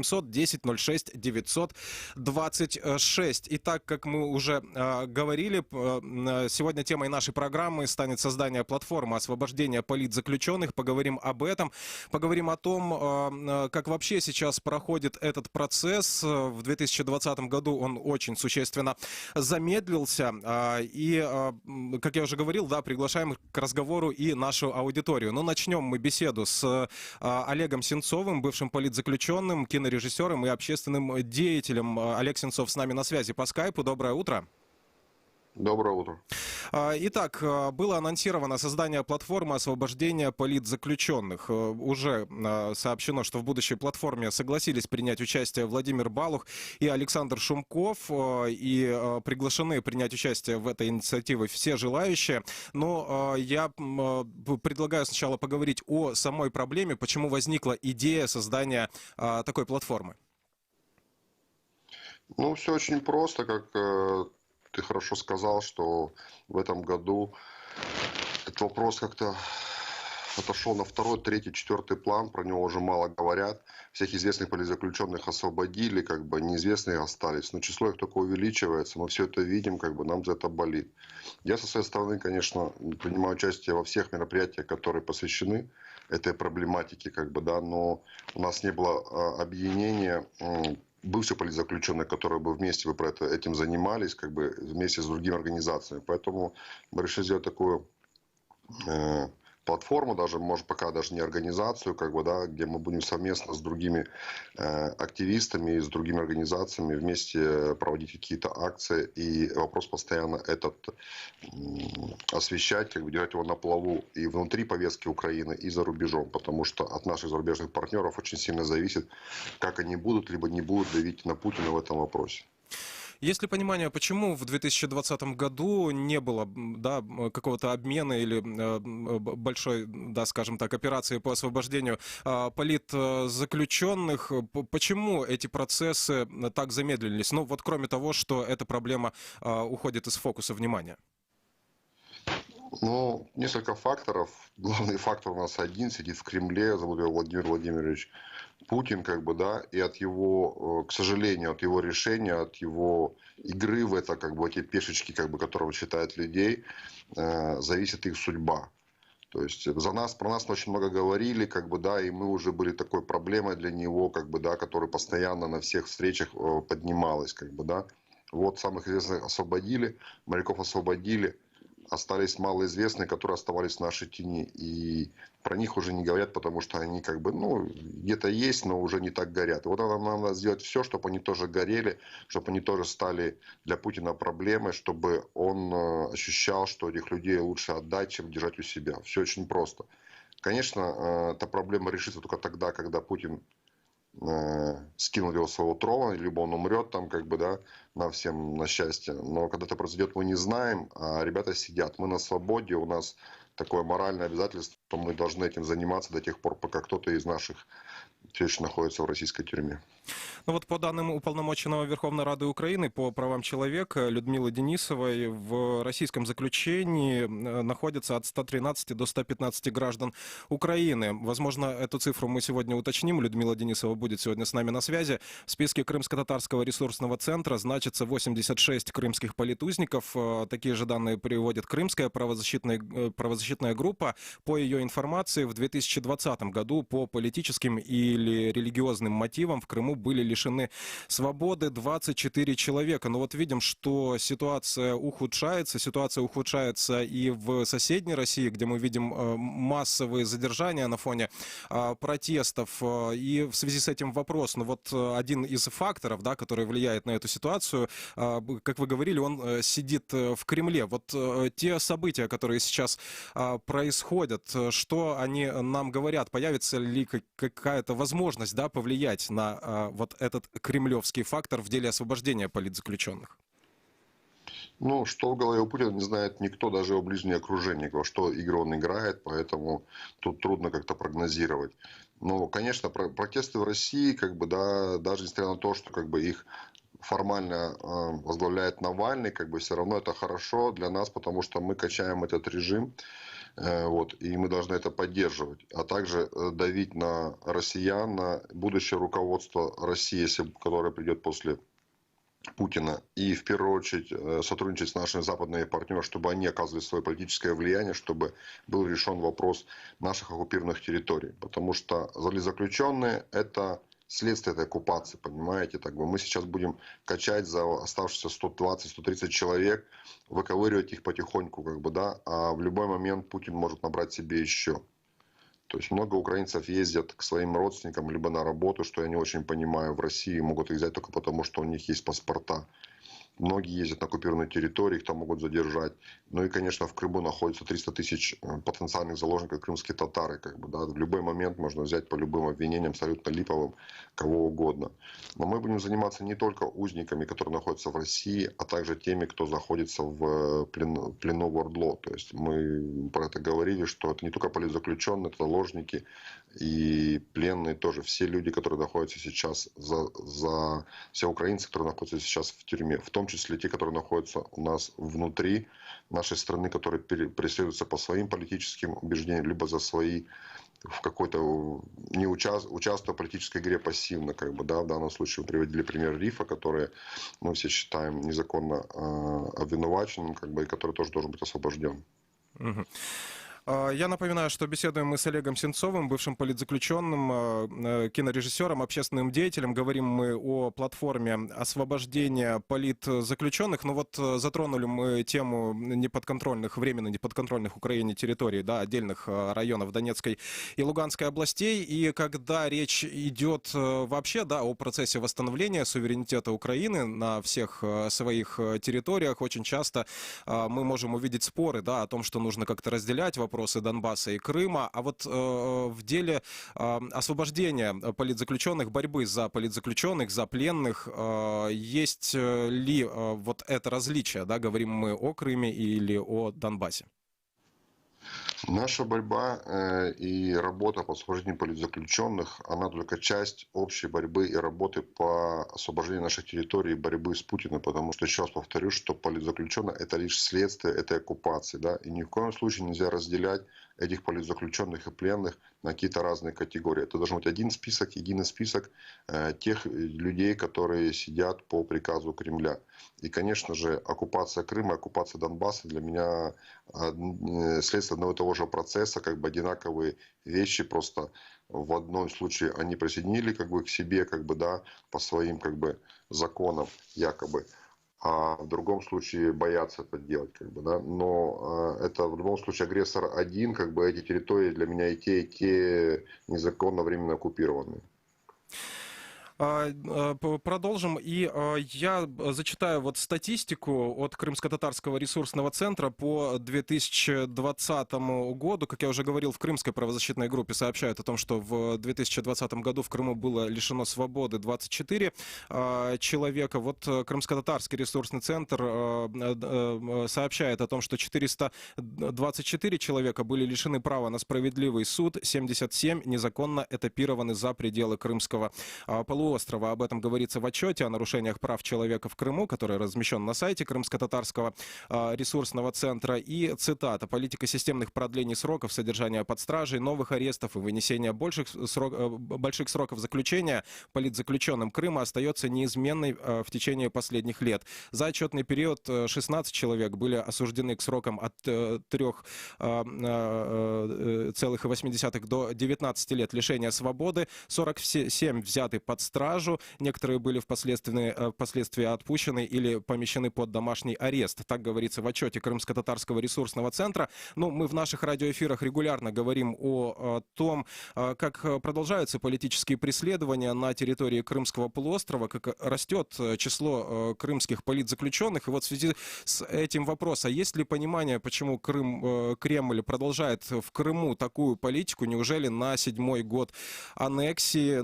710-06-926. Итак, как мы уже говорили, сегодня темой нашей программы станет создание платформы освобождения политзаключенных. Поговорим об этом, поговорим о том, как вообще сейчас проходит этот процесс. В 2020 году он очень существенно замедлился. И, как я уже говорил, да, приглашаем к разговору и нашу аудиторию. Но начнем мы беседу с Олегом Сенцовым, бывшим политзаключенным, кинорежиссером и общественным деятелем. Олег Сенцов с нами на связи по скайпу. Доброе утро. Доброе утро. Итак, было анонсировано создание платформы освобождения политзаключенных. Уже сообщено, что в будущей платформе согласились принять участие Владимир Балух и Александр Шумков. И приглашены принять участие в этой инициативе все желающие. Но я предлагаю сначала поговорить о самой проблеме, почему возникла идея создания такой платформы. Ну, все очень просто, как ты хорошо сказал, что в этом году этот вопрос как-то отошел на второй, третий, четвертый план, про него уже мало говорят. Всех известных политзаключенных освободили, как бы неизвестные остались, но число их только увеличивается, мы все это видим, как бы нам за это болит. Я со своей стороны, конечно, принимаю участие во всех мероприятиях, которые посвящены этой проблематике, как бы, да, но у нас не было объединения бывших политзаключенных, которые бы вместе бы этим занимались, как бы вместе с другими организациями. Поэтому мы решили сделать такую платформу, даже, может, пока даже не организацию, как бы, да, где мы будем совместно с другими активистами и с другими организациями вместе проводить какие-то акции. И вопрос постоянно этот освещать, как бы держать его на плаву и внутри повестки Украины, и за рубежом. Потому что от наших зарубежных партнеров очень сильно зависит, как они будут, либо не будут давить на Путина в этом вопросе. Есть ли понимание, почему в 2020 году не было, да, какого-то обмена или большой, да, скажем так, операции по освобождению политзаключенных? Почему эти процессы так замедлились? Ну, вот кроме того, что эта проблема уходит из фокуса внимания. Ну, несколько факторов. Главный фактор у нас один, сидит в Кремле, зовут его Владимир Владимирович Путин, как бы, да, и от его, к сожалению, от его решения, от его игры в это, как бы, эти пешечки, как бы, которые он считает людей, зависит их судьба. То есть про нас очень много говорили, как бы, да, и мы уже были такой проблемой для него, как бы, да, которая постоянно на всех встречах поднималась, как бы, да. Вот самых известных освободили, моряков освободили. Остались малоизвестные, которые оставались в нашей тени. И про них уже не говорят, потому что они как бы, ну, где-то есть, но уже не так горят. И вот нам надо сделать все, чтобы они тоже горели, чтобы они тоже стали для Путина проблемой, чтобы он ощущал, что этих людей лучше отдать, чем держать у себя. Все очень просто. Конечно, эта проблема решится только тогда, когда Путин скинул его с своего трона, либо он умрет там, как бы, да, на всем на счастье. Но когда это произойдет, мы не знаем, а ребята сидят. Мы на свободе, у нас такое моральное обязательство, что мы должны этим заниматься до тех пор, пока кто-то из наших все еще находится в российской тюрьме. Ну вот по данным уполномоченного Верховной Рады Украины по правам человека Людмилы Денисовой, в российском заключении находятся от 113 до 115 граждан Украины. Возможно, эту цифру мы сегодня уточним. Людмила Денисова будет сегодня с нами на связи. В списке Крымско-татарского ресурсного центра значится 86 крымских политузников. Такие же данные приводит Крымская правозащитная группа. По ее информации, в 2020 году по политическим или религиозным мотивам в Крыму были лишены свободы 24 человека. Но вот видим, что ситуация ухудшается и в соседней России, где мы видим массовые задержания на фоне протестов. И в связи с этим вопрос, ну вот один из факторов, да, который влияет на эту ситуацию, как вы говорили, он сидит в Кремле. Вот те события, которые сейчас происходят, что они нам говорят? Появится ли какая-то возможность, да, повлиять на вот этот кремлевский фактор в деле освобождения политзаключенных? Ну, что в голове у Путина не знает никто, даже его ближнее окружение, во что игры он играет, поэтому тут трудно как-то прогнозировать. Но, конечно, протесты в России, как бы, да, даже несмотря на то, что как бы их формально возглавляет Навальный, как бы все равно это хорошо для нас, потому что мы качаем этот режим. Вот, и мы должны это поддерживать. А также давить на россиян, на будущее руководство России, которое придет после Путина, и в первую очередь сотрудничать с нашими западными партнерами, чтобы они оказывали свое политическое влияние, чтобы был решен вопрос наших оккупированных территорий. Потому что заключенные – это следствие этой оккупации, понимаете? Так бы мы сейчас будем качать за оставшиеся 120-130 человек, выковыривать их потихоньку, как бы, да, а в любой момент Путин может набрать себе еще. То есть много украинцев ездят к своим родственникам либо на работу, что я не очень понимаю, в России могут их взять только потому, что у них есть паспорта. Многие ездят на оккупированные территории, их там могут задержать. Ну и, конечно, в Крыму находится 300 тысяч потенциальных заложников, крымские татары. Как бы, да. В любой момент можно взять по любым обвинениям, абсолютно липовым, кого угодно. Но мы будем заниматься не только узниками, которые находятся в России, а также теми, кто находится в плену в ОРДЛО. То есть мы про это говорили, что это не только политзаключенные, это заложники и пленные тоже. Все люди, которые находятся сейчас, все украинцы, которые находятся сейчас в тюрьме, в том числе те, которые находятся у нас внутри нашей страны, которые преследуются по своим политическим убеждениям, либо за свои в какой-то не участвуя в политической игре пассивно, как бы, да, в данном случае мы приводили пример Рифа, который мы все считаем незаконно обвинуваченным, как бы, и который тоже должен быть освобожден. Мгм. Я напоминаю, что беседуем мы с Олегом Сенцовым, бывшим политзаключенным, кинорежиссером, общественным деятелем. Говорим мы о платформе освобождения политзаключенных. Ну вот затронули мы тему неподконтрольных, временно неподконтрольных Украине территорий, да, отдельных районов Донецкой и Луганской областей. И когда речь идет вообще, да, о процессе восстановления суверенитета Украины на всех своих территориях, очень часто мы можем увидеть споры, да, о том, что нужно как-то разделять вопросы Донбасса и Крыма. А вот в деле освобождения политзаключенных, борьбы за политзаключенных, за пленных, есть ли вот это различие, да, говорим мы о Крыме или о Донбассе? Наша борьба и работа по освобождению политзаключенных, она только часть общей борьбы и работы по освобождению наших территорий, борьбы с Путиным, потому что, еще раз повторю, что политзаключенные – это лишь следствие этой оккупации, да, и ни в коем случае нельзя разделять этих политзаключенных и пленных на какие-то разные категории. Это должен быть один список, единый список тех людей, которые сидят по приказу Кремля. И, конечно же, оккупация Крыма, оккупация Донбасса для меня следствие одного и того же процесса, как бы одинаковые вещи, просто в одном случае они присоединили как бы к себе, как бы, да, по своим как бы законам якобы, а в другом случае боятся это делать, как бы, да. Но это в любом случае агрессор один, как бы эти территории для меня и те незаконно временно оккупированы. Продолжим. И я зачитаю вот статистику от Крымско-татарского ресурсного центра по 2020 году. Как я уже говорил, в Крымской правозащитной группе сообщают о том, что в 2020 году в Крыму было лишено свободы 24 человека. Вот Крымско-татарский ресурсный центр сообщает о том, что 424 человека были лишены права на справедливый суд, 77 незаконно этапированы за пределы Крымского полуострова. Об этом говорится в отчете о нарушениях прав человека в Крыму, который размещен на сайте Крымско-татарского ресурсного центра. И цитата: «Политика системных продлений сроков содержания под стражей, новых арестов и вынесения больших сроков заключения политзаключенным Крыма остается неизменной в течение последних лет. За отчетный период 16 человек были осуждены к срокам от 3,8 до 19 лет лишения свободы, 47 взяты под стражу, некоторые были впоследствии отпущены или помещены под домашний арест». Так говорится в отчете Крымско-татарского ресурсного центра. Ну, мы в наших радиоэфирах регулярно говорим о том, как продолжаются политические преследования на территории Крымского полуострова, как растет число крымских политзаключенных. И вот в связи с этим вопрос: а есть ли понимание, почему Кремль продолжает в Крыму такую политику? Неужели на 7-й год аннексии,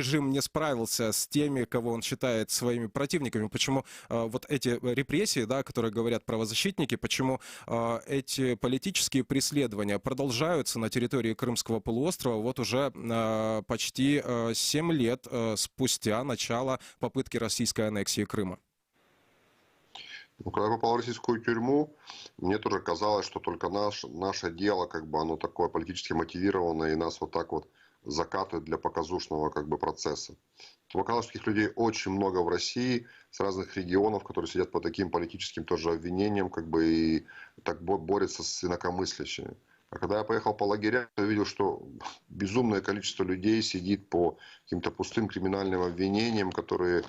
режим не справился с теми, кого он считает своими противниками? Почему вот эти репрессии, да, которые говорят правозащитники, почему эти политические преследования продолжаются на территории Крымского полуострова вот уже почти 7 лет спустя начала попытки российской аннексии Крыма? Ну, когда я попал в российскую тюрьму, мне тоже казалось, что только наше дело, как бы, оно такое политически мотивированное, и нас вот так вот закатывают для показушного, как бы, процесса. Но оказалось, что таких людей очень много в России, с разных регионов, которые сидят по таким политическим тоже обвинениям, как бы, и так борются с инакомыслящими. А когда я поехал по лагерям, я увидел, что безумное количество людей сидит по каким-то пустым криминальным обвинениям, которые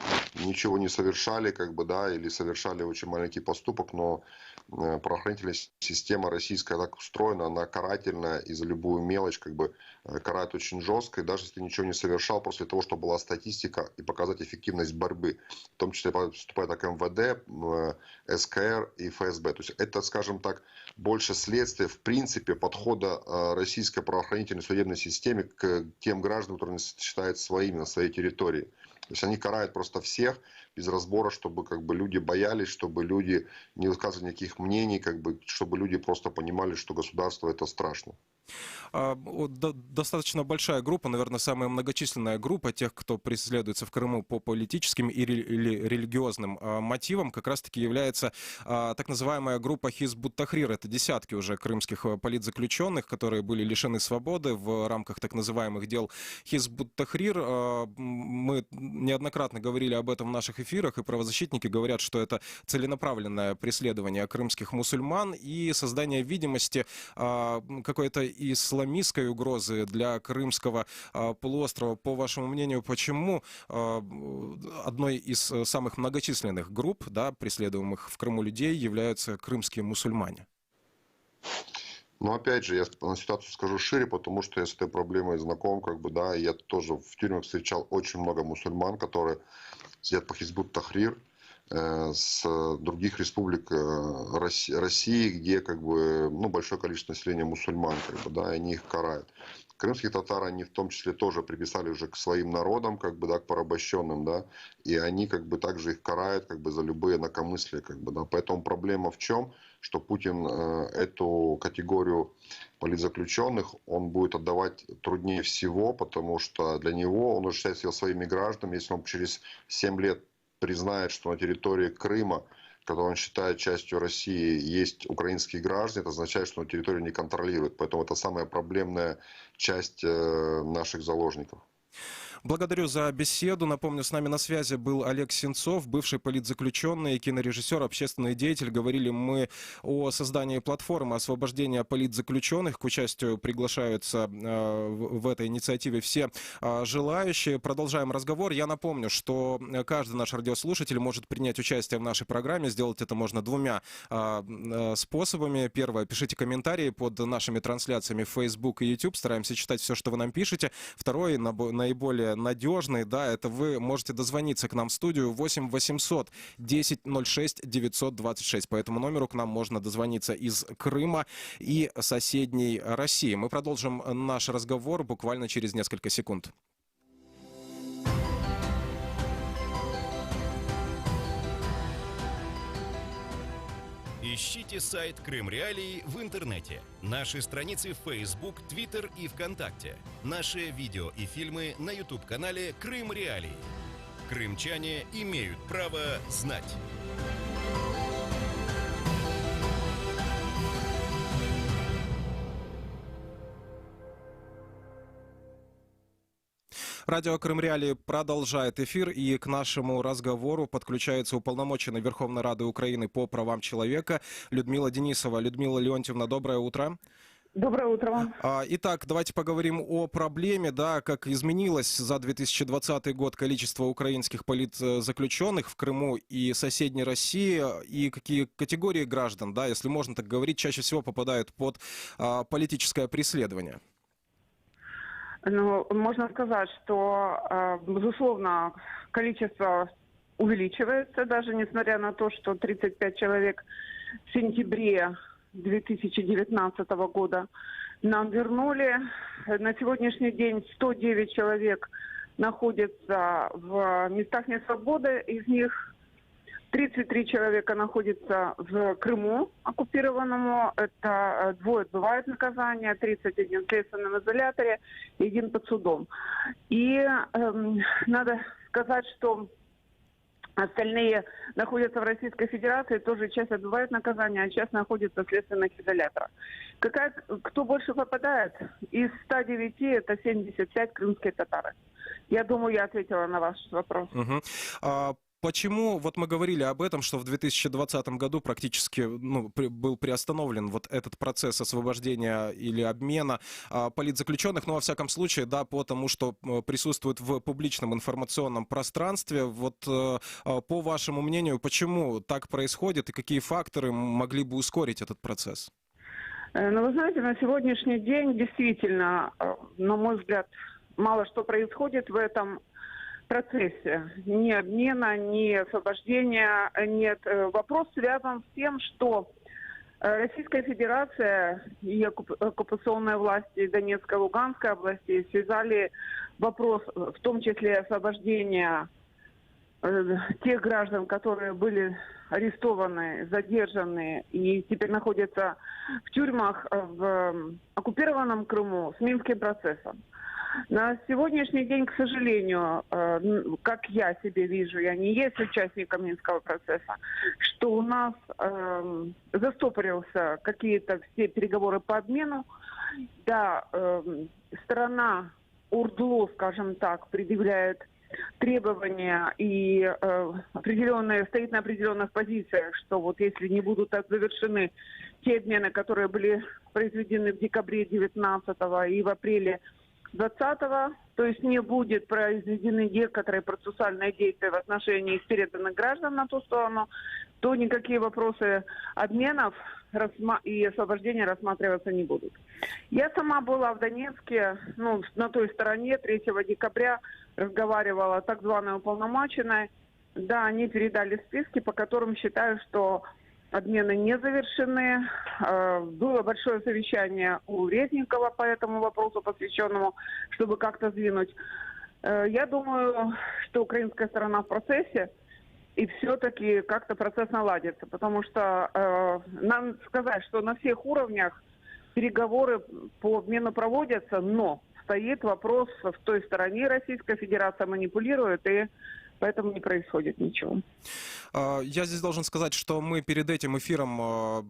ничего не совершали, как бы, да, или совершали очень маленький поступок, но правоохранительная система российская так устроена, она карательная, и за любую мелочь, как бы, карает очень жестко, и даже если ты ничего не совершал, после того, что была статистика и показать эффективность борьбы, в том числе вступает как МВД, СКР и ФСБ. То есть это, скажем так, больше следствие, в принципе, подхода российской правоохранительной судебной системе к тем гражданам, которые считают своими на своей территории. То есть они карают просто всех без разбора, чтобы, как бы, люди боялись, чтобы люди не высказывали никаких мнений, как бы, чтобы люди просто понимали, что государство это страшно. Достаточно большая группа, наверное, самая многочисленная группа тех, кто преследуется в Крыму по политическим или религиозным мотивам, как раз-таки является так называемая группа Хизбут-Тахрир. Это десятки уже крымских политзаключенных, которые были лишены свободы в рамках так называемых дел Хизбут-Тахрир. Мы неоднократно говорили об этом в наших эфирах, и правозащитники говорят, что это целенаправленное преследование крымских мусульман и создание видимости какой-то исламистской угрозы для Крымского полуострова. По вашему мнению, почему одной из самых многочисленных групп, да, преследуемых в Крыму людей, являются крымские мусульмане? Но опять же, я на ситуацию скажу шире, потому что я с этой проблемой знаком, как бы, да, и я тоже в тюрьмах встречал очень много мусульман, которые сидят по Хизбут-Тахрир, с других республик России, где, как бы, ну, большое количество населения мусульман, как бы, да, и они их карают. Крымских татар они в том числе тоже приписали уже к своим народам, как бы, да, к порабощенным, да, и они, как бы, также их карают, как бы, за любые инакомыслия, как бы, да. Поэтому проблема в чем? Что Путин эту категорию политзаключенных он будет отдавать труднее всего, потому что для него он уже считает себя своими гражданами, если он через 7 лет признает, что на территории Крыма, которую он считает частью России, есть украинские граждане, это означает, что он территорию не контролирует. Поэтому это самая проблемная часть наших заложников. Благодарю за беседу. Напомню, с нами на связи был Олег Сенцов, бывший политзаключенный, кинорежиссер, общественный деятель. Говорили мы о создании платформы освобождения политзаключенных. К участию приглашаются в этой инициативе все желающие. Продолжаем разговор. Я напомню, что каждый наш радиослушатель может принять участие в нашей программе. Сделать это можно двумя способами. Первое, пишите комментарии под нашими трансляциями в Facebook и YouTube. Стараемся читать все, что вы нам пишете. Второе, наиболее надежный, да, это вы можете дозвониться к нам в студию 8 800 10 06 926. По этому номеру к нам можно дозвониться из Крыма и соседней России. Мы продолжим наш разговор буквально через несколько секунд. Ищите сайт Крым Реалии в интернете. Наши страницы в Facebook, Twitter и ВКонтакте. Наши видео и фильмы на YouTube-канале Крым Реалии. Крымчане имеют право знать. Радио Крым Реалии продолжает эфир, и к нашему разговору подключается уполномоченный Верховной Рады Украины по правам человека Людмила Денисова. Людмила Леонтьевна, доброе утро. Доброе утро вам. Итак, давайте поговорим о проблеме, да, как изменилось за 2020 год количество украинских политзаключенных в Крыму и соседней России, и какие категории граждан, да, если можно так говорить, чаще всего попадают под политическое преследование. Ну, можно сказать, что, безусловно, количество увеличивается, даже несмотря на то, что 35 человек в сентябре 2019 года нам вернули. На сегодняшний день 109 человек находятся в местах несвободы, из них 33 человека находятся в Крыму оккупированному, это 2 отбывают наказание, 31 в следственном изоляторе, 1 под судом. И надо сказать, что Остальные находятся в Российской Федерации, тоже часть отбывает наказание, а часть находится в следственных изоляторах. Кто больше попадает? Из 109 это 75 крымские татары. Я думаю, я ответила на ваш вопрос. Мгм. Почему, вот мы говорили об этом, что в 2020 году практически был приостановлен вот этот процесс освобождения или обмена политзаключенных, ну, во всяком случае, да, потому что присутствует в публичном информационном пространстве. Вот по вашему мнению, почему так происходит и какие факторы могли бы ускорить этот процесс? Ну, вы знаете, на сегодняшний день действительно, на мой взгляд, мало что происходит в этом процессе. Ни обмена, ни освобождения нет. Вопрос связан с тем, что Российская Федерация и оккупационные власти Донецкой и Луганской области связали вопрос, в том числе освобождения тех граждан, которые были арестованы, задержаны и теперь находятся в тюрьмах в оккупированном Крыму с Минским процессом. На сегодняшний день, к сожалению, как я себе вижу, я не есть участником Минского процесса, что у нас застопорился какие-то все переговоры по обмену. Да, сторона УРДЛО, скажем так, предъявляет требования и стоит на определенных позициях, что вот если не будут завершены те обмены, которые были произведены в декабре 19-го и в апреле 20-го, то есть не будет произведены некоторые процессуальные действия в отношении переданных граждан на ту сторону, то никакие вопросы обменов и освобождения рассматриваться не будут. Я сама была в Донецке, на той стороне, 3 декабря разговаривала с так званой уполномоченной. Да, они передали списки, по которым считаю, что обмены не завершены. Было большое совещание у Резникова по этому вопросу, посвященному, чтобы как-то сдвинуть. Я думаю, что украинская сторона в процессе, и все-таки как-то процесс наладится. Потому что надо сказать, что на всех уровнях переговоры по обмену проводятся, но стоит вопрос в той стороне. Российская Федерация манипулирует, и поэтому не происходит ничего. Я здесь должен сказать, что мы перед этим эфиром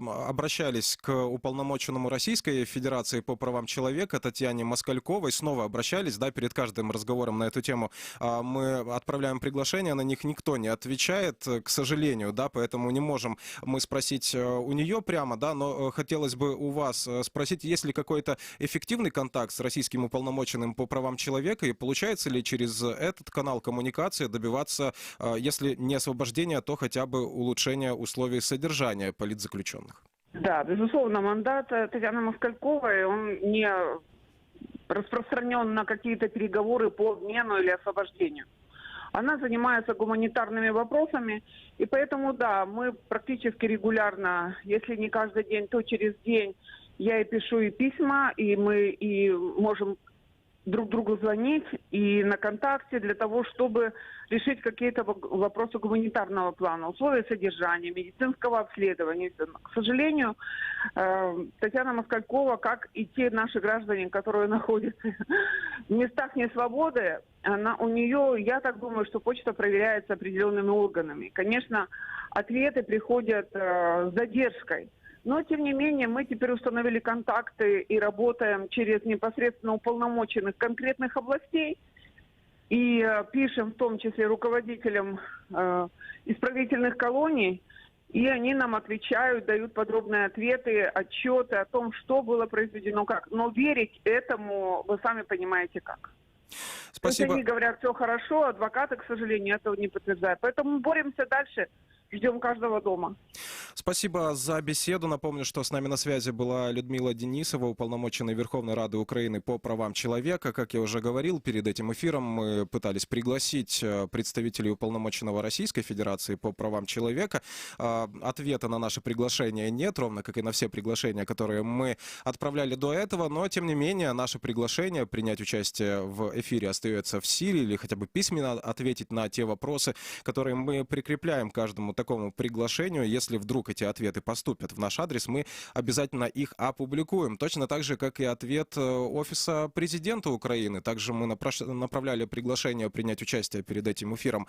обращались к уполномоченному Российской Федерации по правам человека Татьяне Москальковой. Снова обращались, да, перед каждым разговором на эту тему. Мы отправляем приглашения, на них никто не отвечает, к сожалению, да, поэтому не можем мы спросить у нее прямо, да, но хотелось бы у вас спросить, есть ли какой-то эффективный контакт с российским уполномоченным по правам человека, и получается ли через этот канал коммуникации добиваться, если не освобождения, то хотя бы улучшение условий содержания политзаключенных? Да, безусловно, мандат Татьяны Москальковой, он не распространен на какие-то переговоры по обмену или освобождению. Она занимается гуманитарными вопросами, и поэтому, да, мы практически регулярно, если не каждый день, то через день я и пишу и письма, и мы можем друг другу звонить и на контакте для того, чтобы решить какие-то вопросы гуманитарного плана, условия содержания, медицинского обследования. К сожалению, Татьяна Москалькова, как и те наши граждане, которые находятся в местах несвободы, у нее, я так думаю, что почта проверяется определенными органами. Конечно, ответы приходят с задержкой. Но, тем не менее, мы теперь установили контакты и работаем через непосредственно уполномоченных конкретных областей. И пишем в том числе руководителям исправительных колоний. И они нам отвечают, дают подробные ответы, отчеты о том, что было произведено, как. Но верить этому, вы сами понимаете, как. Спасибо. То есть они говорят, все хорошо, адвокаты, к сожалению, этого не подтверждают. Поэтому мы боремся дальше. Ждем каждого дома. Спасибо за беседу. Напомню, что с нами на связи была Людмила Денисова, уполномоченная Верховной Рады Украины по правам человека. Как я уже говорил, перед этим эфиром мы пытались пригласить представителей уполномоченного Российской Федерации по правам человека. Ответа на наше приглашение нет, ровно как и на все приглашения, которые мы отправляли до этого. Но, тем не менее, наше приглашение принять участие в эфире остается в силе или хотя бы письменно ответить на те вопросы, которые мы прикрепляем к каждому такому приглашению. Если вдруг эти ответы поступят в наш адрес, мы обязательно их опубликуем. Точно так же, как и ответ Офиса президента Украины. Также мы направляли приглашение принять участие перед этим эфиром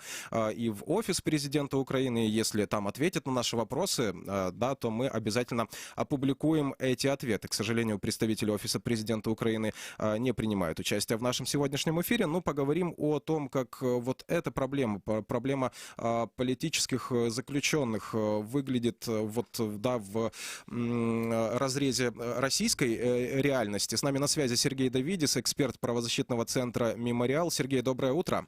и в Офис президента Украины. Если там ответят на наши вопросы, да, то мы обязательно опубликуем эти ответы. К сожалению, представители Офиса президента Украины не принимают участие в нашем сегодняшнем эфире. Но поговорим о том, как вот эта проблема политических заключенных выглядит вот, да, в разрезе российской реальности. С нами на связи Сергей Давидис, эксперт правозащитного центра «Мемориал». Сергей, доброе утро.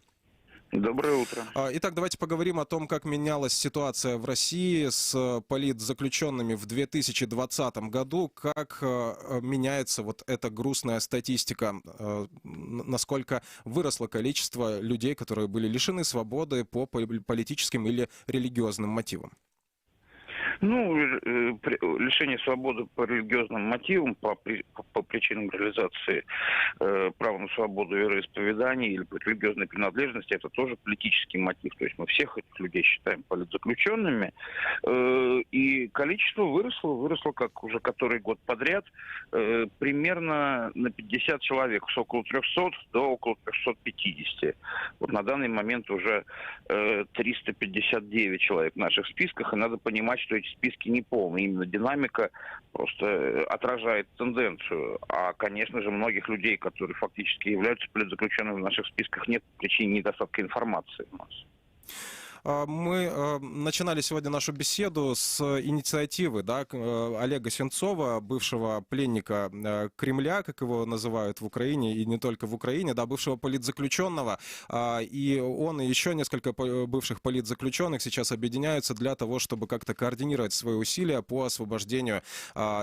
Доброе утро. Итак, давайте поговорим о том, как менялась ситуация в России с политзаключенными в 2020 году, как меняется вот эта грустная статистика, насколько выросло количество людей, которые были лишены свободы по политическим или религиозным мотивам. Ну, лишение свободы по религиозным мотивам, по причинам реализации права на свободу вероисповедания или по религиозной принадлежности, это тоже политический мотив. То есть мы всех этих людей считаем политзаключенными. И количество выросло как уже который год подряд, примерно на 50 человек, с около 300 до около 350. Вот на данный момент уже 359 человек в наших списках, и надо понимать, что эти списки не полные. Именно динамика просто отражает тенденцию. А, конечно же, многих людей, которые фактически являются политзаключенными в наших списках, нет по причине недостатка информации у нас. Мы начинали сегодня нашу беседу с инициативы, да, Олега Сенцова, бывшего пленника Кремля, как его называют в Украине, и не только в Украине, да, бывшего политзаключенного. И он и еще несколько бывших политзаключенных сейчас объединяются для того, чтобы как-то координировать свои усилия по освобождению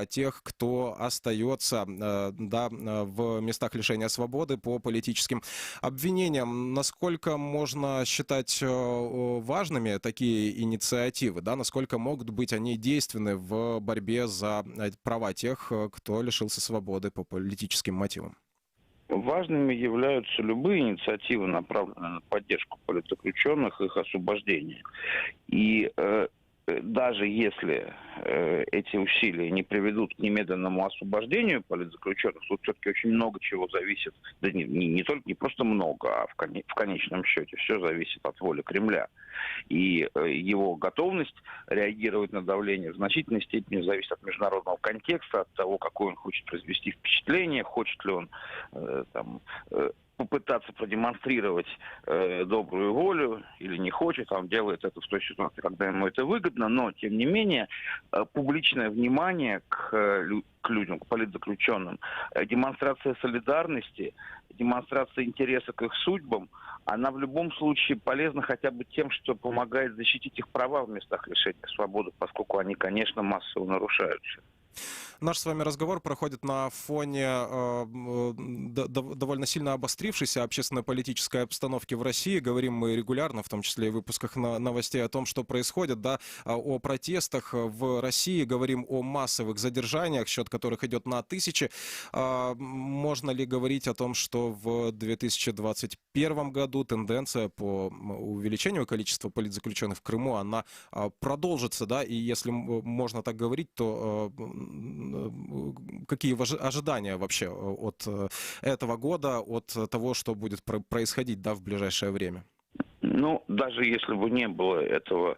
тех, кто остается, да, в местах лишения свободы по политическим обвинениям. Насколько можно считать важными такие инициативы, да, насколько могут быть они действенны в борьбе за права тех, кто лишился свободы по политическим мотивам? Важными являются любые инициативы, направленные на поддержку политзаключенных, их освобождения. И даже если эти усилия не приведут к немедленному освобождению политзаключенных, тут все-таки очень много чего зависит, да не просто много, а в конечном счете все зависит от воли Кремля. И его готовность реагировать на давление в значительной степени зависит от международного контекста, от того, какое он хочет произвести впечатление, хочет ли он попытаться продемонстрировать добрую волю или не хочет, он делает это в той ситуации, когда ему это выгодно, но, тем не менее, публичное внимание к людям, к политзаключенным, демонстрация солидарности, демонстрация интереса к их судьбам, она в любом случае полезна хотя бы тем, что помогает защитить их права в местах лишения свободы, поскольку они, конечно, массово нарушаются. Наш с вами разговор проходит на фоне довольно сильно обострившейся общественно-политической обстановки в России. Говорим мы регулярно, в том числе и в выпусках новостей о том, что происходит, да, о протестах в России. Говорим о массовых задержаниях, счет которых идет на тысячи. Можно ли говорить о том, что в 2021 году тенденция по увеличению количества политзаключенных в Крыму, она продолжится, да? И если можно так говорить, то какие ожидания вообще от этого года, от того, что будет происходить, да, в ближайшее время? Ну, даже если бы не было этого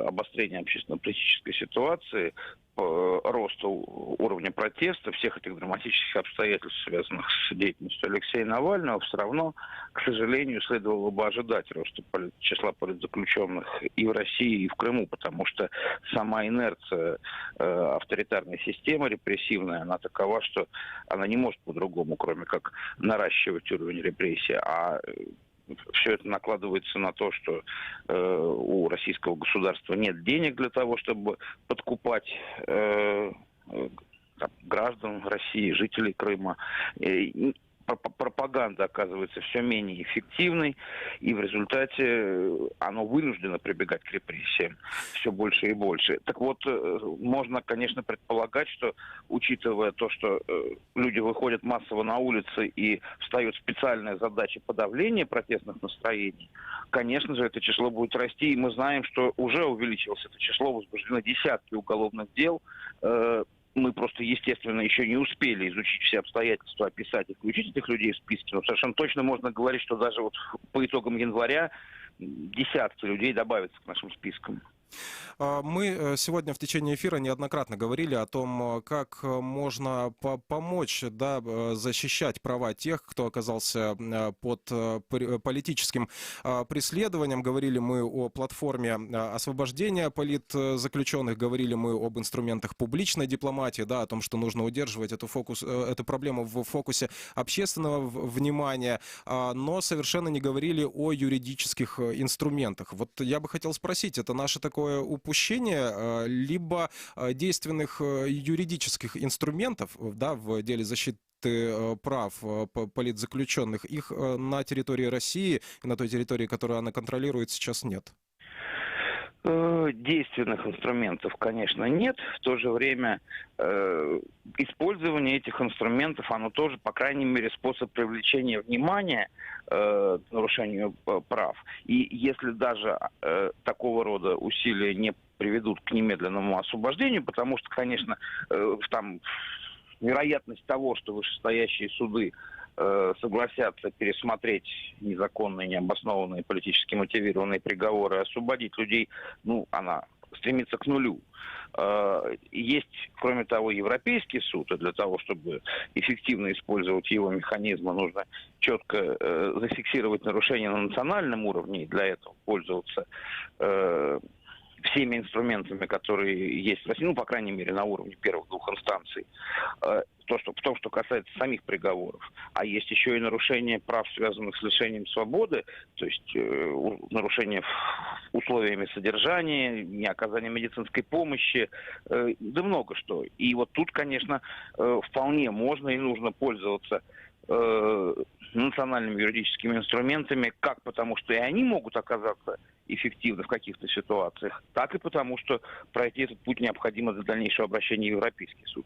обострения общественно-политической ситуации, роста уровня протеста, всех этих драматических обстоятельств, связанных с деятельностью Алексея Навального, все равно, к сожалению, следовало бы ожидать роста числа политзаключенных и в России, и в Крыму, потому что сама инерция авторитарной системы репрессивная, она такова, что она не может по-другому, кроме как наращивать уровень репрессий, а все это накладывается на то, что у российского государства нет денег для того, чтобы подкупать граждан России, жителей Крыма. Пропаганда оказывается все менее эффективной, и в результате оно вынуждено прибегать к репрессиям все больше и больше. Так вот, можно, конечно, предполагать, что, учитывая то, что люди выходят массово на улицы и встает специальная задача подавления протестных настроений, конечно же, это число будет расти. И мы знаем, что уже увеличилось это число, возбуждено десятки уголовных дел. Мы просто, естественно, еще не успели изучить все обстоятельства, описать и включить этих людей в списки. Но совершенно точно можно говорить, что даже вот по итогам января десятки людей добавятся к нашим спискам. Мы сегодня в течение эфира неоднократно говорили о том, как можно помочь, да, защищать права тех, кто оказался под политическим преследованием. Говорили мы о платформе освобождения политзаключенных, говорили мы об инструментах публичной дипломатии, да, о том, что нужно удерживать эту проблему в фокусе общественного внимания, но совершенно не говорили о юридических инструментах. Вот я бы хотел спросить, это наше такое упущение, либо действенных юридических инструментов, да, в деле защиты прав политзаключенных, их на территории России, на той территории, которую она контролирует, сейчас нет? Действенных инструментов, конечно, нет. В то же время использование этих инструментов, оно тоже, по крайней мере, способ привлечения внимания к нарушению прав. И если даже такого рода усилия не приведут к немедленному освобождению, потому что, конечно, там вероятность того, что вышестоящие суды согласятся пересмотреть незаконные, необоснованные, политически мотивированные приговоры, освободить людей, она стремится к нулю. Есть, кроме того, Европейский суд, и для того, чтобы эффективно использовать его механизмы, нужно четко зафиксировать нарушения на национальном уровне, и для этого пользоваться всеми инструментами, которые есть в России, по крайней мере, на уровне первых двух инстанций. В том, что касается самих приговоров. А есть еще и нарушения прав, связанных с лишением свободы, то есть нарушения условиями содержания, неоказания медицинской помощи, да много что. И вот тут, конечно, вполне можно и нужно пользоваться национальными юридическими инструментами, как потому, что и они могут оказаться эффективны в каких-то ситуациях, так и потому, что пройти этот путь необходимо для дальнейшего обращения в Европейский суд.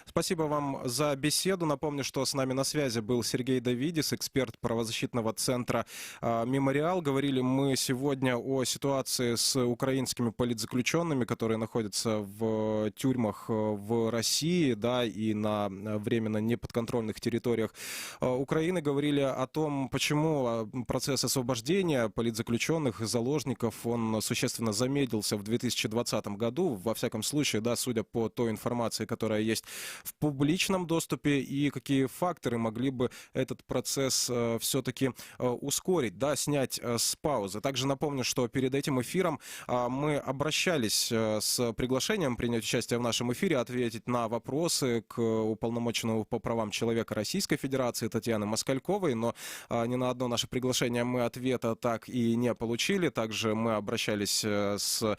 Спасибо вам за беседу. Напомню, что с нами на связи был Сергей Давидис, эксперт правозащитного центра «Мемориал». Говорили мы сегодня о ситуации с украинскими политзаключенными, которые находятся в тюрьмах в России, да, и на временно неподконтрольных территориях Украины. Говорили о том, почему процесс освобождения политзаключенных и заложников, он существенно замедлился в 2020 году. Во всяком случае, да, судя по той информации, которая есть в публичном доступе, и какие факторы могли бы этот процесс все-таки ускорить, да, снять с паузы. Также напомню, что перед этим эфиром мы обращались с приглашением принять участие в нашем эфире, ответить на вопросы к уполномоченному по правам человека Российской Федерации Татьяне Москальковой, но ни на одно наше приглашение мы ответа так и не получили. Также мы обращались с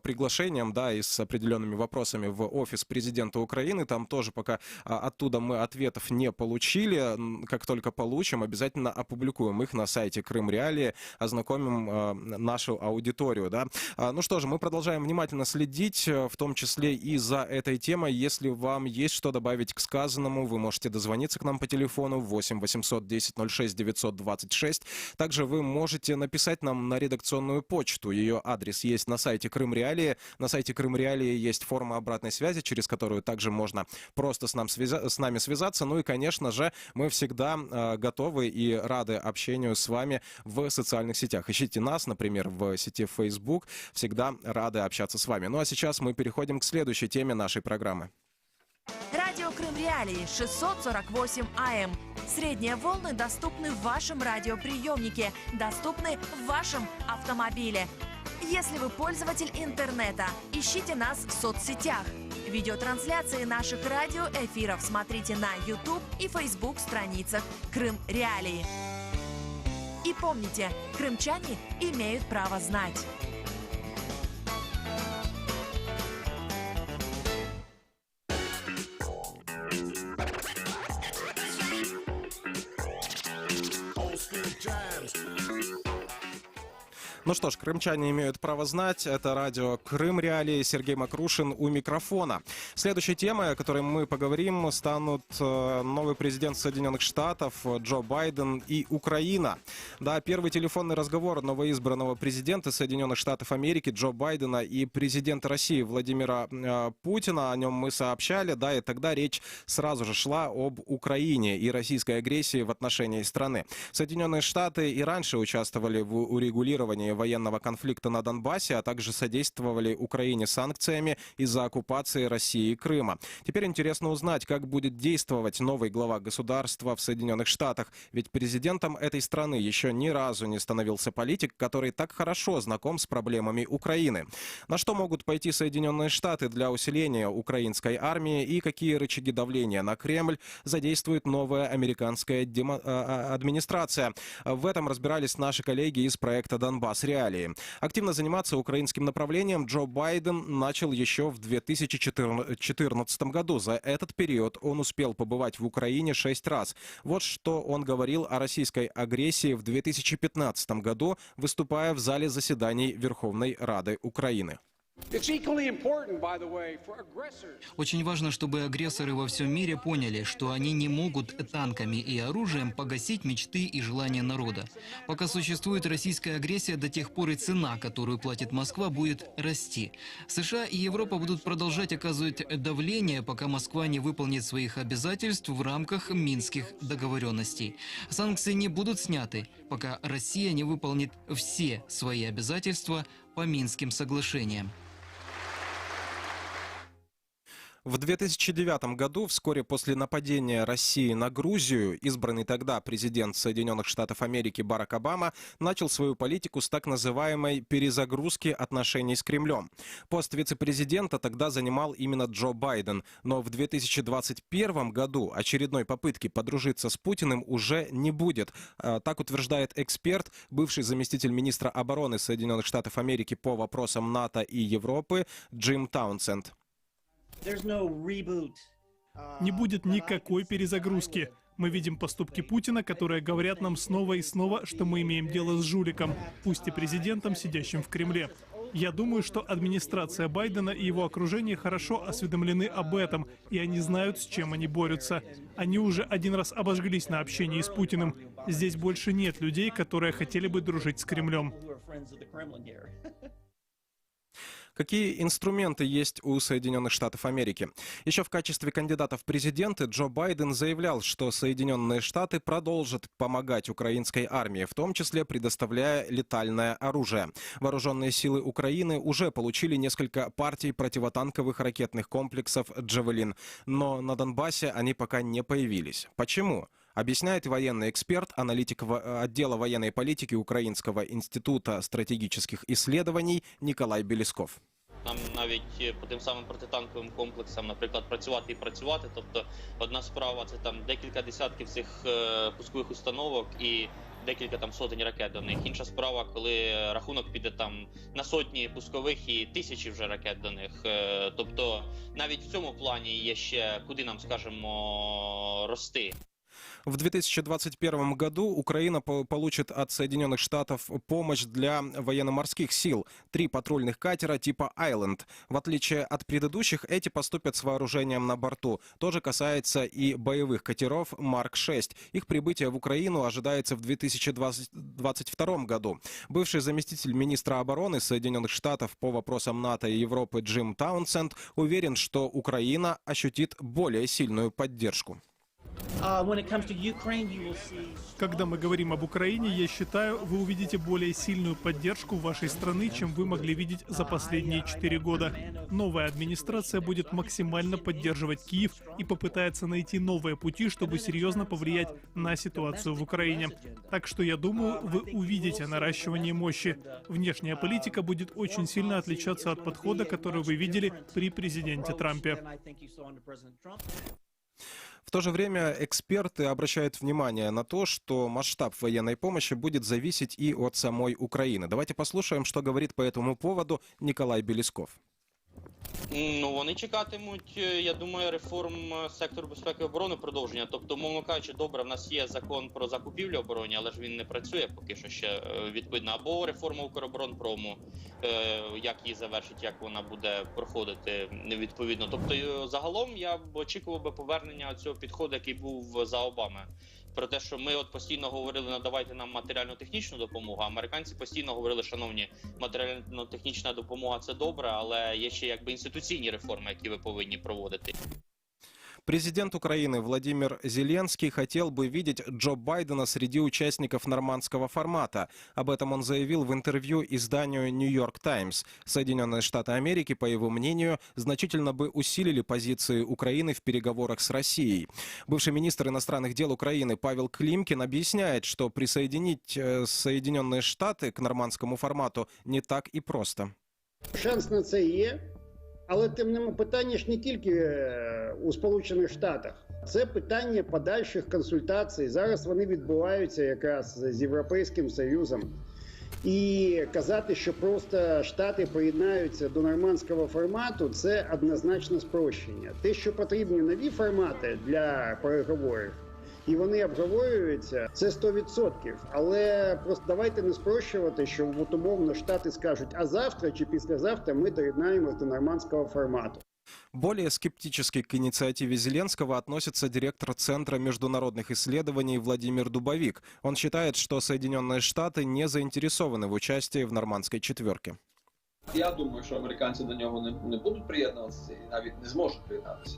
приглашением, да, и с определенными вопросами в офис президента Украины. Там тоже пока оттуда мы ответов не получили. Как только получим, обязательно опубликуем их на сайте Крым Реалии, ознакомим нашу аудиторию. Да? Ну что же, мы продолжаем внимательно следить, в том числе и за этой темой. Если вам есть что добавить к сказанному, вы можете дозвониться к нам по телефону 8 800 10 06 926. Также вы можете написать нам на редакционную почту. Ее адрес есть на сайте Крым Реалии. На сайте Крым Реалии есть форма обратной связи, через которую также можно просто с нами связаться. Ну и, конечно же, мы всегда готовы и рады общению с вами в социальных сетях. Ищите нас, например, в сети Facebook. Всегда рады общаться с вами. Ну а сейчас мы переходим к следующей теме нашей программы. Радио Крым Реалии 648 АМ. Средние волны доступны в вашем радиоприемнике, доступны в вашем автомобиле. Если вы пользователь интернета, ищите нас в соцсетях. Видеотрансляции наших радиоэфиров смотрите на YouTube и Facebook страницах Крым Реалии. И помните, крымчане имеют право знать. Ну что ж, крымчане имеют право знать. Это радио «Крым Реалии». Сергей Макрушин у микрофона. Следующей темой, о которой мы поговорим, станут новый президент Соединенных Штатов Джо Байден и Украина. Да, первый телефонный разговор новоизбранного президента Соединенных Штатов Америки Джо Байдена и президента России Владимира Путина. О нем мы сообщали, да, и тогда речь сразу же шла об Украине и российской агрессии в отношении страны. Соединенные Штаты и раньше участвовали в урегулировании военного конфликта на Донбассе, а также содействовали Украине санкциями из-за оккупации России и Крыма. Теперь интересно узнать, как будет действовать новый глава государства в Соединенных Штатах. Ведь президентом этой страны еще ни разу не становился политик, который так хорошо знаком с проблемами Украины. На что могут пойти Соединенные Штаты для усиления украинской армии и какие рычаги давления на Кремль задействует новая американская администрация. В этом разбирались наши коллеги из проекта «Донбасс Реалии». Активно заниматься украинским направлением Джо Байден начал еще в 2014 году. За этот период он успел побывать в Украине 6 раз. Вот что он говорил о российской агрессии в 2015 году, выступая в зале заседаний Верховной Рады Украины. Очень важно, чтобы агрессоры во всем мире поняли, что они не могут танками и оружием погасить мечты и желания народа. Пока существует российская агрессия, до тех пор и цена, которую платит Москва, будет расти. США и Европа будут продолжать оказывать давление, пока Москва не выполнит своих обязательств в рамках минских договоренностей. Санкции не будут сняты, пока Россия не выполнит все свои обязательства по Минским соглашениям. В 2009 году, вскоре после нападения России на Грузию, избранный тогда президент Соединенных Штатов Америки Барак Обама начал свою политику с так называемой перезагрузки отношений с Кремлем. Пост вице-президента тогда занимал именно Джо Байден, но в 2021 году очередной попытки подружиться с Путиным уже не будет. Так утверждает эксперт, бывший заместитель министра обороны Соединенных Штатов Америки по вопросам НАТО и Европы Джим Таунсенд. Не будет никакой перезагрузки. Мы видим поступки Путина, которые говорят нам снова и снова, что мы имеем дело с жуликом, пусть и президентом, сидящим в Кремле. Я думаю, что администрация Байдена и его окружение хорошо осведомлены об этом, и они знают, с чем они борются. Они уже один раз обожглись на общении с Путиным. Здесь больше нет людей, которые хотели бы дружить с Кремлем. Какие инструменты есть у Соединенных Штатов Америки? Еще в качестве кандидата в президенты Джо Байден заявлял, что Соединенные Штаты продолжат помогать украинской армии, в том числе предоставляя летальное оружие. Вооруженные силы Украины уже получили несколько партий противотанковых ракетных комплексов «Джавелин», но на Донбассе они пока не появились. Почему? Объясняет военный эксперт, аналитик отдела военной политики Украинского института стратегических исследований Николай Белесков. Нам навіть по тим самим протитанковим комплексам, наприклад, працювати і працювати. Тобто одна справа – це там декілька десятків цих пускових установок і декілька там сотень ракет до них. Інша справа, коли рахунок піде там на сотні пускових і тисячі вже ракет до них. Тобто навіть в цьому плані є ще куди нам, скажімо, рости. В 2021 году Украина получит от Соединенных Штатов помощь для военно-морских сил. 3 патрульных катера типа «Айленд». В отличие от предыдущих, эти поступят с вооружением на борту. То же касается и боевых катеров «Марк-6». Их прибытие в Украину ожидается в 2022 году. Бывший заместитель министра обороны Соединенных Штатов по вопросам НАТО и Европы Джим Таунсенд уверен, что Украина ощутит более сильную поддержку. Когда мы говорим об Украине, я считаю, вы увидите более сильную поддержку вашей страны, чем вы могли видеть за последние 4 года. Новая администрация будет максимально поддерживать Киев и попытается найти новые пути, чтобы серьезно повлиять на ситуацию в Украине. Так что я думаю, вы увидите наращивание мощи. Внешняя политика будет очень сильно отличаться от подхода, который вы видели при президенте Трампе. В то же время эксперты обращают внимание на то, что масштаб военной помощи будет зависеть и от самой Украины. Давайте послушаем, что говорит по этому поводу Николай Белесков. Ну, вони чекатимуть, я думаю, реформ сектору безпеки і оборони продовження. Тобто, умовно кажучи, добре, в нас є закон про закупівлю оборони, але ж він не працює поки що ще відповідно. Або реформа Укроборонпрому, як її завершить, як вона буде проходити відповідно. Тобто, загалом я б очікував би повернення цього підходу, який був за Обами. Про те, що ми от постійно говорили, надавайте нам матеріально-технічну допомогу, а американці постійно говорили, шановні, матеріально-технічна допомога – це добре, але є ще якби інституційні реформи, які ви повинні проводити. Президент Украины Владимир Зеленский хотел бы видеть Джо Байдена среди участников нормандского формата. Об этом он заявил в интервью изданию New York Times. Соединенные Штаты Америки, по его мнению, значительно бы усилили позиции Украины в переговорах с Россией. Бывший министр иностранных дел Украины Павел Климкин объясняет, что присоединить Соединенные Штаты к нормандскому формату не так и просто. Шанс на це є. Але тим не менше, питання ж не тільки у Сполучених Штатах. Це питання подальших консультацій. Зараз вони відбуваються якраз з Європейським Союзом. І казати, що просто Штати приєднаються до нормандського формату, це однозначно спрощення. Те, що потрібні нові формати для переговорів, і вони обговорюються, це 100%. Але просто давайте не спрощувати, що от умовно Штати скажуть, а завтра чи післязавтра ми доєднаємось до нормандського формату. Более скептически к инициативе Зеленского относится директор Центра международных исследований Владимир Дубовик. Он считает, что Соединенные Штаты не заинтересованы в участии в нормандской четверке. Я думаю, що американці до нього не будуть приєднуватися і навіть не зможуть приєднатися.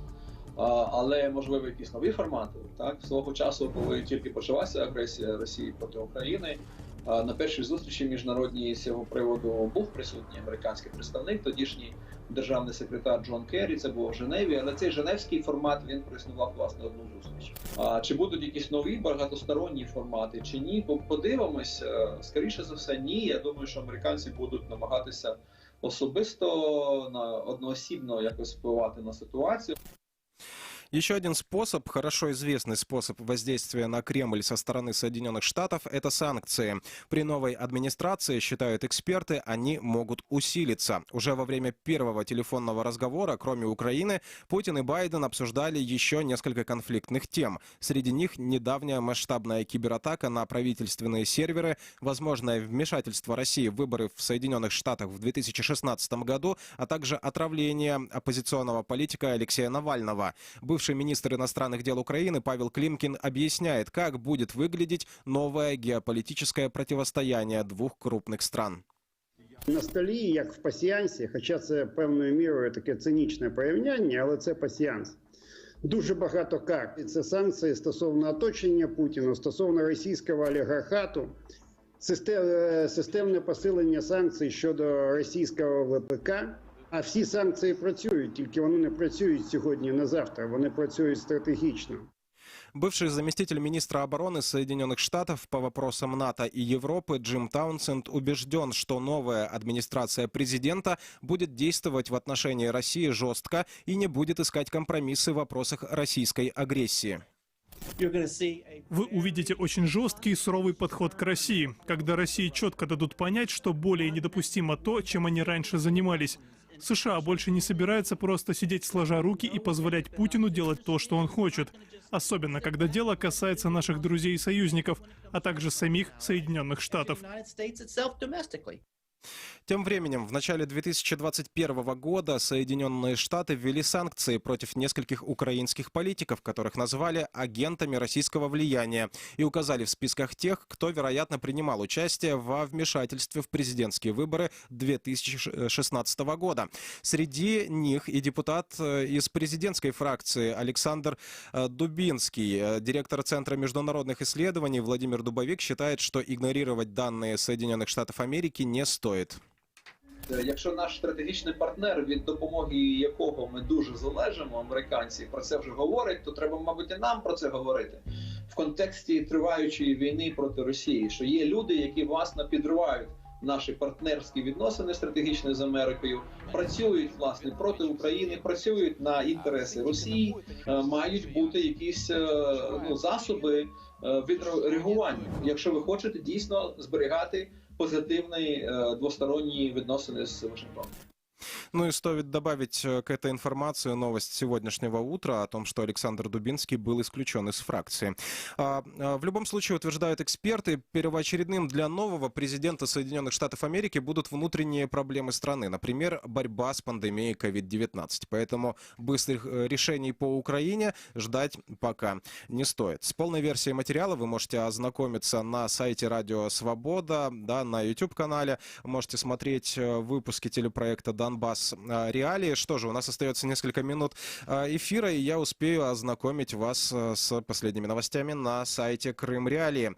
Але, можливо, якісь нові формати. Так? Свого часу, коли тільки почалася агресія Росії проти України, на першій зустрічі міжнародній з цього приводу був присутній американський представник, тодішній державний секретар Джон Керрі, це було в Женеві, але цей женевський формат, він проіснував, власне, одну зустріч. Чи будуть якісь нові багатосторонні формати, чи ні? Подивимось, скоріше за все, ні. Я думаю, що американці будуть намагатися особисто, одноосібно якось впливати на ситуацію. Еще один способ, хорошо известный способ воздействия на Кремль со стороны Соединенных Штатов – это санкции. При новой администрации, считают эксперты, они могут усилиться. Уже во время первого телефонного разговора, кроме Украины, Путин и Байден обсуждали еще несколько конфликтных тем. Среди них недавняя масштабная кибератака на правительственные серверы, возможное вмешательство России в выборы в Соединенных Штатах в 2016 году, а также отравление оппозиционного политика Алексея Навального. Бывший министр иностранных дел Украины Павел Климкин объясняет, как будет выглядеть новое геополитическое противостояние двух крупных стран. На столі, як в пасіянсі, хоча це певною мірою таке цинічне порівняння, але це пасіянс. Дуже багато карт. І це санкції стосовно оточення Путіна, стосовно російського олігархату, системне посилення санкцій щодо російського ВПК. А всі санкції працюють, тільки вони не працюють сьогодні на завтра, вони працюють стратегічно. Бывший заместитель министра обороны Соединенных Штатов по вопросам НАТО и Европы Джим Таунсенд убежден, что новая администрация президента будет действовать в отношении России жестко и не будет искать компромиссы в вопросах российской агрессии. Вы увидите очень жесткий и суровый подход к России, когда России четко дадут понять, что более недопустимо то, чем они раньше занимались. США больше не собираются просто сидеть сложа руки и позволять Путину делать то, что он хочет. Особенно, когда дело касается наших друзей и союзников, а также самих Соединенных Штатов. Тем временем, в начале 2021 года Соединенные Штаты ввели санкции против нескольких украинских политиков, которых назвали агентами российского влияния, и указали в списках тех, кто, вероятно, принимал участие во вмешательстве в президентские выборы 2016 года. Среди них и депутат из президентской фракции Александр Дубинский. Директор Центра международных исследований Владимир Дубовик считает, что игнорировать данные Соединенных Штатов Америки не стоит. Якщо наш стратегічний партнер, від допомоги якого ми дуже залежимо, американці, про це вже говорять, то треба, мабуть, і нам про це говорити. В контексті триваючої війни проти Росії, що є люди, які, власне, підривають наші партнерські відносини стратегічні з Америкою, працюють, власне, проти України, працюють на інтереси Росії, мають бути якісь засоби відреагування, якщо ви хочете дійсно зберігати позитивні двосторонні відносини з Вашингтоном. Ну и стоит добавить к этой информации новость сегодняшнего утра о том, что Александр Дубинский был исключен из фракции. В любом случае, утверждают эксперты, первоочередным для нового президента Соединенных Штатов Америки будут внутренние проблемы страны, например, борьба с пандемией COVID-19. Поэтому быстрых решений по Украине ждать пока не стоит. С полной версией материала вы можете ознакомиться на сайте Радио Свобода, да, на YouTube-канале. Можете смотреть выпуски телепроекта «Донбасс Реалии». Что же, у нас остается несколько минут эфира, и я успею ознакомить вас с последними новостями на сайте Крым Реалии.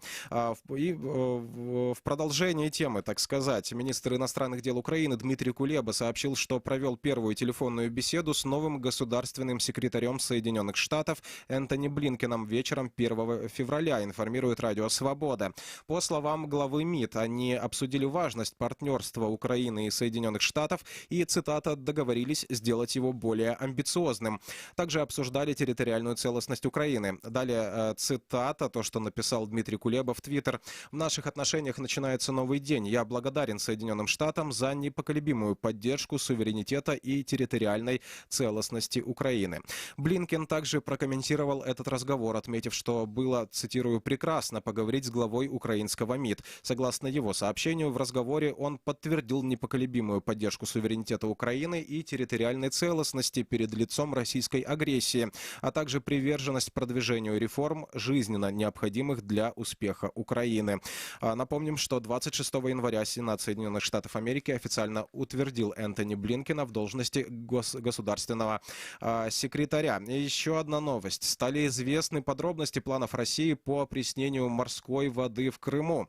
И в продолжении темы, так сказать, министр иностранных дел Украины Дмитрий Кулеба сообщил, что провел первую телефонную беседу с новым государственным секретарем Соединенных Штатов Энтони Блинкеном вечером 1 февраля, информирует Радио Свобода. По словам главы МИД, они обсудили важность партнерства Украины и Соединенных Штатов и, цитата, договорились сделать его более амбициозным. Также обсуждали территориальную целостность Украины. Далее цитата, то, что написал Дмитрий Кулеба в Твиттер. «В наших отношениях начинается новый день. Я благодарен Соединенным Штатам за непоколебимую поддержку суверенитета и территориальной целостности Украины». Блинкен также прокомментировал этот разговор, отметив, что было, цитирую, «прекрасно поговорить с главой украинского МИД». Согласно его сообщению, в разговоре он подтвердил непоколебимую поддержку суверенитета Украины и территориальной целостности перед лицом российской агрессии, а также приверженность продвижению реформ, жизненно необходимых для успеха Украины. Напомним, что 26 января Сенат Соединенных Штатов Америки официально утвердил Энтони Блинкена в должности государственного секретаря. И еще одна новость. Стали известны подробности планов России по опреснению морской воды в Крыму.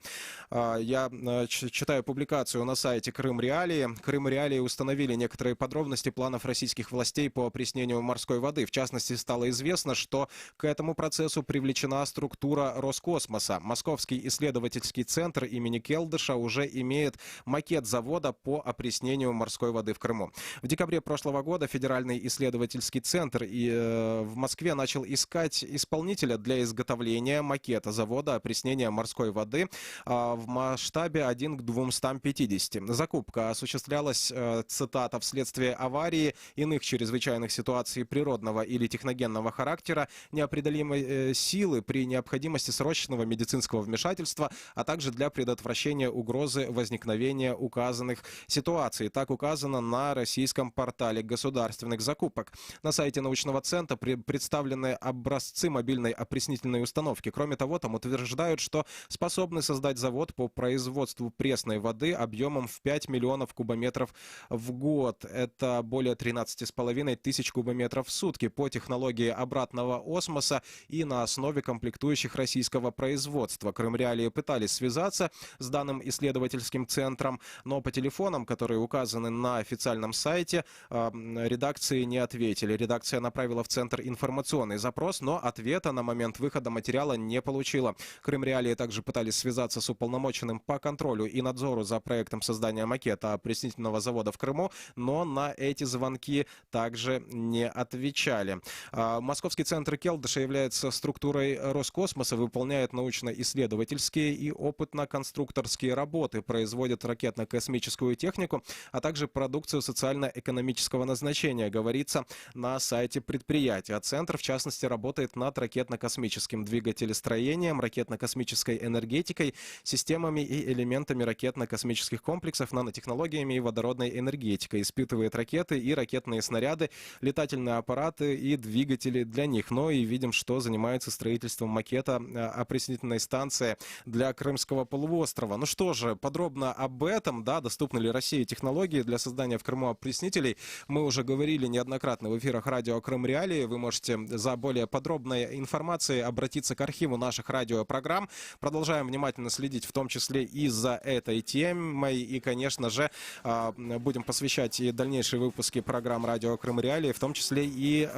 Я читаю публикацию на сайте Крым Реалии. Крым Реалии установили некоторые подробности планов российских властей по опреснению морской воды. В частности, стало известно, что к этому процессу привлечена структура Роскосмоса. Московский исследовательский центр имени Келдыша уже имеет макет завода по опреснению морской воды в Крыму. В декабре прошлого года Федеральный исследовательский центр в Москве начал искать исполнителя для изготовления макета завода опреснения морской воды в масштабе 1 к 250. Закупка осуществлялась, цитата, «вследствие аварии, иных чрезвычайных ситуаций природного или техногенного характера, неопределимой силы при необходимости срочного медицинского вмешательства, а также для предотвращения угрозы возникновения указанных ситуаций». Так указано на российском портале государственных закупок. На сайте научного центра представлены образцы мобильной опреснительной установки. Кроме того, там утверждают, что способны создать завод по производству пресной воды объемом в 5 миллионов кубометров в год. Это более 13,5 тысяч кубометров в сутки по технологии обратного осмоса и на основе комплектующих российского производства. Крым Реалии пытались связаться с данным исследовательским центром, но по телефонам, которые указаны на официальном сайте, редакции не ответили. Редакция направила в центр информационный запрос, но ответа на момент выхода материала не получила. Крым Реалии также пытались связаться с уполномоченным по контролю и надзору за проектом создания макета опреснительного завода в Крыму, но на эти звонки также не отвечали. Московский центр Келдыша является структурой Роскосмоса, выполняет научно-исследовательские и опытно-конструкторские работы, производит ракетно-космическую технику, а также продукцию социально-экономического назначения, говорится на сайте предприятия. Центр, в частности, работает над ракетно-космическим двигателестроением, ракетно-космической энергетикой, системами и элементами ракетно-космических комплексов, нанотехнологиями и водородной энергетикой, испытывает ракеты и ракетные снаряды, летательные аппараты и двигатели для них. Но и видим, что занимается строительством макета опреснительной станции для Крымского полуострова. Ну что же, подробно об этом, да, доступны ли России технологии для создания в Крыму опреснителей, мы уже говорили неоднократно в эфирах радио Крым Реалии. Вы можете за более подробной информацией обратиться к архиву наших радиопрограмм. Продолжаем внимательно следить, в том числе и за этой темой. И, конечно же, будем посвящать и дальнейшие выпуски программ радио Крым Реалии, в том числе и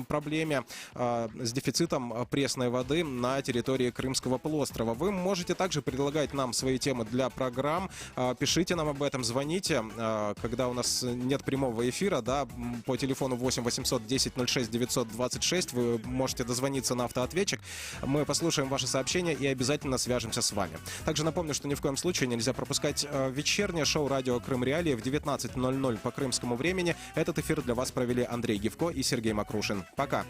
проблеме с дефицитом пресной воды на территории Крымского полуострова. Вы можете также предлагать нам свои темы для программ. Пишите нам об этом, звоните, когда у нас нет прямого эфира, да, по телефону 8 800 10 06 926. Вы можете дозвониться на автоответчик. Мы послушаем ваши сообщения и обязательно свяжемся с вами. Также напомню, что ни в коем случае нельзя пропускать вечернее шоу радио Крым Реалии в 19:00 00:00 по крымскому времени. Этот эфир для вас провели Андрей Гивко и Сергей Макрушин. Пока.